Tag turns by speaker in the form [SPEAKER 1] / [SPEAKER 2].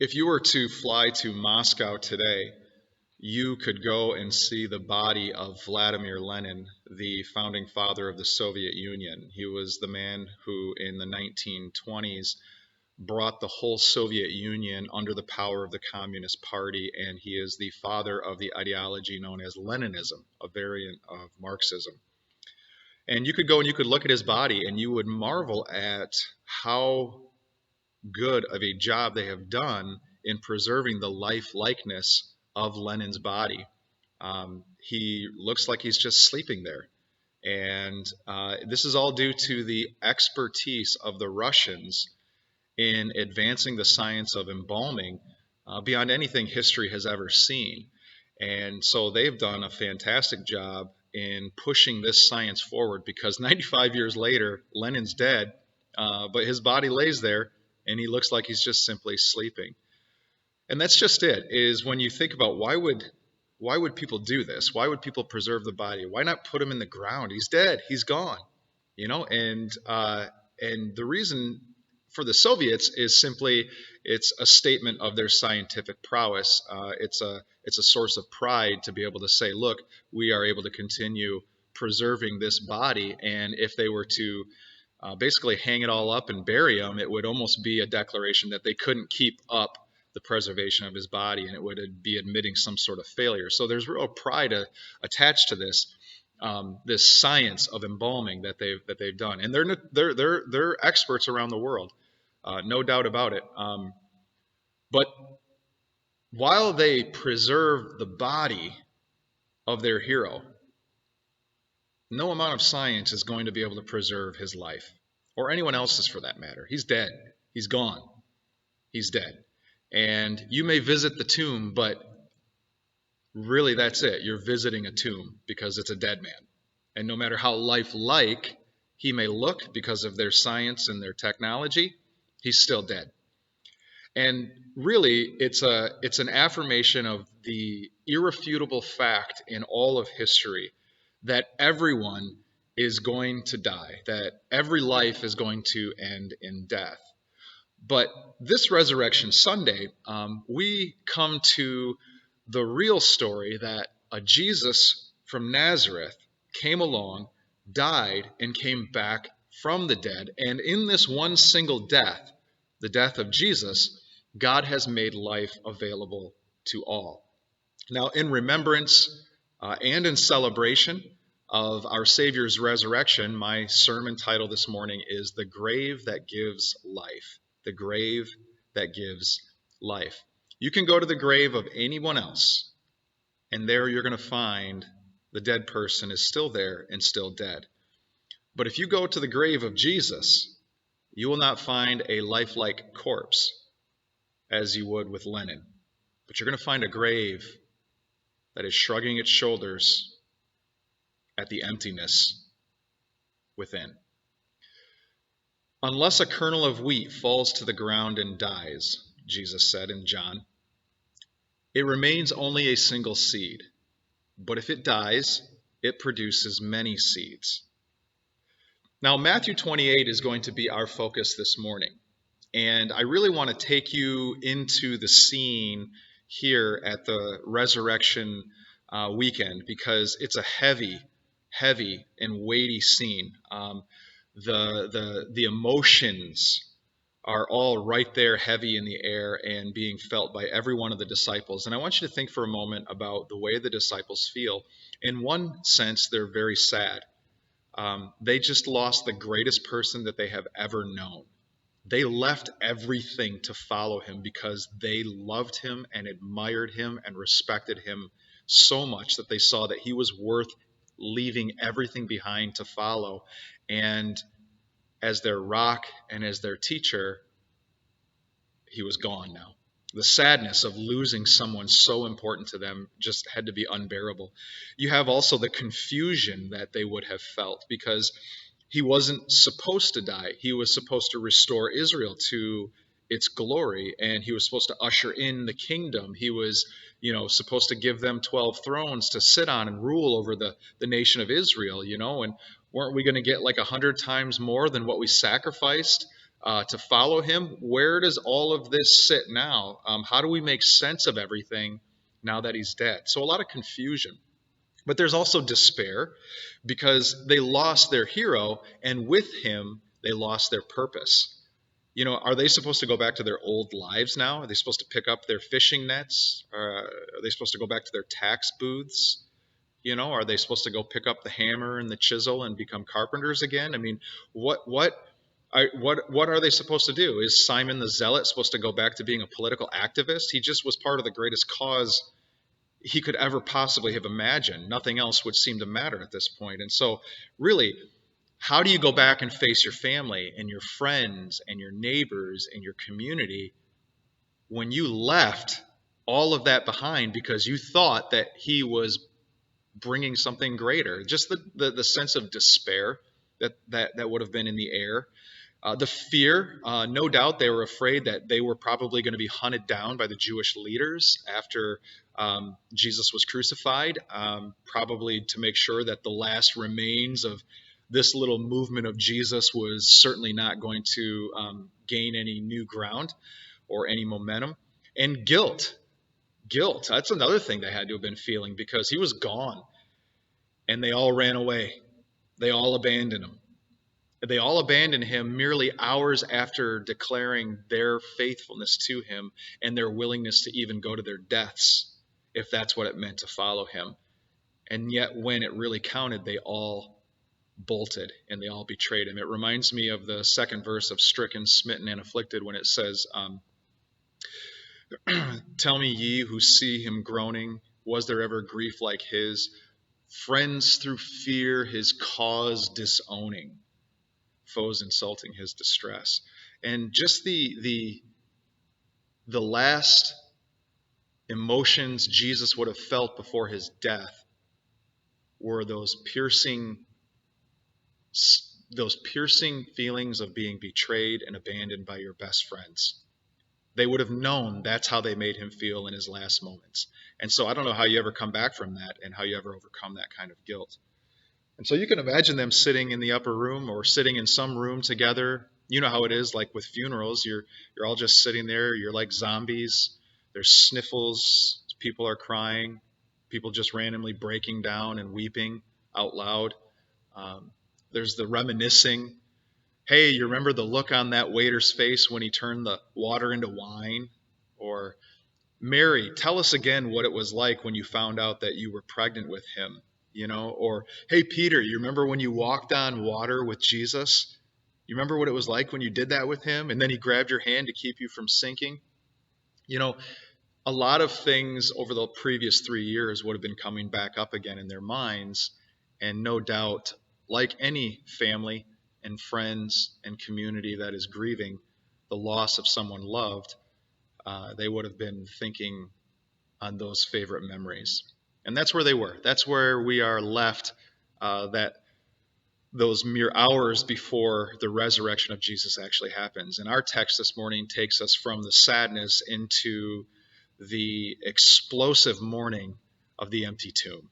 [SPEAKER 1] If you were to fly to Moscow today, you could go and see the body of Vladimir Lenin, the founding father of the Soviet Union. He was the man who, in the 1920s, brought the whole Soviet Union under the power of the Communist Party, and he is the father of the ideology known as Leninism, a variant of Marxism. And you could go and you could look at his body, and you would marvel at how good of a job they have done in preserving the life likeness of Lenin's body. He looks like he's just sleeping there. And this is all due to the expertise of the Russians in advancing the science of embalming beyond anything history has ever seen. And so they've done a fantastic job in pushing this science forward because 95 years later, Lenin's dead, but his body lays there and he looks like he's just simply sleeping. And that's just it, is when you think about why would people do this? Why would people preserve the body? Why not put him in the ground? He's dead. He's gone. And the reason for the Soviets is simply it's a statement of their scientific prowess. It's a source of pride to be able to say, look, we are able to continue preserving this body. And if they were to basically hang it all up and bury him, it would almost be a declaration that they couldn't keep up the preservation of his body, and it would be admitting some sort of failure. So there's real pride attached to this. This science of embalming that they've done, and they're experts around the world, no doubt about it. But while they preserve the body of their hero, no amount of science is going to be able to preserve his life, or anyone else's for that matter. He's dead. He's gone. He's dead. And you may visit the tomb, but really that's it. You're visiting a tomb because it's a dead man. And no matter how lifelike he may look because of their science and their technology, he's still dead. And really, it's an affirmation of the irrefutable fact in all of history that everyone is going to die, that every life is going to end in death. But this Resurrection Sunday, we come to the real story that a Jesus from Nazareth came along, died, and came back from the dead. And in this one single death, the death of Jesus, God has made life available to all. Now, in remembrance and in celebration of our Savior's resurrection, my sermon title this morning is The Grave That Gives Life. The grave that gives life. You can go to the grave of anyone else, and there you're going to find the dead person is still there and still dead. But if you go to the grave of Jesus, you will not find a lifelike corpse as you would with Lenin. But you're going to find a grave that is shrugging its shoulders at the emptiness within. Unless a kernel of wheat falls to the ground and dies, Jesus said in John, it remains only a single seed. But if it dies, it produces many seeds. Now, Matthew 28 is going to be our focus this morning. And I really want to take you into the scene here at the resurrection weekend because it's a heavy and weighty scene. The emotions are all right there, heavy in the air and being felt by every one of the disciples. And I want you to think for a moment about the way the disciples feel. In one sense, they're very sad. They just lost the greatest person that they have ever known. They left everything to follow him because they loved him and admired him and respected him so much that they saw that he was worth leaving everything behind to follow. And as their rock and as their teacher, he was gone now. The sadness of losing someone so important to them just had to be unbearable. You have also the confusion that they would have felt because he wasn't supposed to die. He was supposed to restore Israel to its glory, and he was supposed to usher in the kingdom. He was, supposed to give them 12 thrones to sit on and rule over the nation of Israel, and weren't we going to get like 100 times more than what we sacrificed to follow him. Where does all of this sit now? How do we make sense of everything now that he's dead? So a lot of confusion. But there's also despair because they lost their hero, and with him, they lost their purpose. Are they supposed to go back to their old lives now? Are they supposed to pick up their fishing nets? Are they supposed to go back to their tax booths? Are they supposed to go pick up the hammer and the chisel and become carpenters again? I mean, what are they supposed to do? Is Simon the Zealot supposed to go back to being a political activist? He just was part of the greatest cause he could ever possibly have imagined. Nothing else would seem to matter at this point. And so, really, how do you go back and face your family and your friends and your neighbors and your community when you left all of that behind because you thought that he was bringing something greater? Just the sense of despair that would have been in the air. The fear, no doubt they were afraid that they were probably going to be hunted down by the Jewish leaders after Jesus was crucified, probably to make sure that the last remains of this little movement of Jesus was certainly not going to gain any new ground or any momentum. And guilt, that's another thing they had to have been feeling because he was gone and they all ran away. They all abandoned him. They all abandoned him merely hours after declaring their faithfulness to him and their willingness to even go to their deaths, if that's what it meant to follow him. And yet, when it really counted, they all bolted and they all betrayed him. It reminds me of the second verse of Stricken, Smitten, and Afflicted when it says, tell me, ye who see him groaning, was there ever grief like his? Friends through fear his cause disowning, foes insulting his distress. And just the last emotions Jesus would have felt before his death were those piercing feelings of being betrayed and abandoned by your best friends. They would have known that's how they made him feel in his last moments. And so I don't know how you ever come back from that and how you ever overcome that kind of guilt. And so you can imagine them sitting in the upper room or sitting in some room together. You know how it is, like with funerals, you're all just sitting there, you're like zombies. There's sniffles, people are crying, people just randomly breaking down and weeping out loud. There's the reminiscing. Hey, you remember the look on that waiter's face when he turned the water into wine? Or, Mary, tell us again what it was like when you found out that you were pregnant with him. Or, hey, Peter, you remember when you walked on water with Jesus? You remember what it was like when you did that with him? And then he grabbed your hand to keep you from sinking? A lot of things over the previous 3 years would have been coming back up again in their minds. And no doubt, like any family and friends and community that is grieving the loss of someone loved, they would have been thinking on those favorite memories. And that's where they were. That's where we are left, that those mere hours before the resurrection of Jesus actually happens. And our text this morning takes us from the sadness into the explosive mourning of the empty tomb.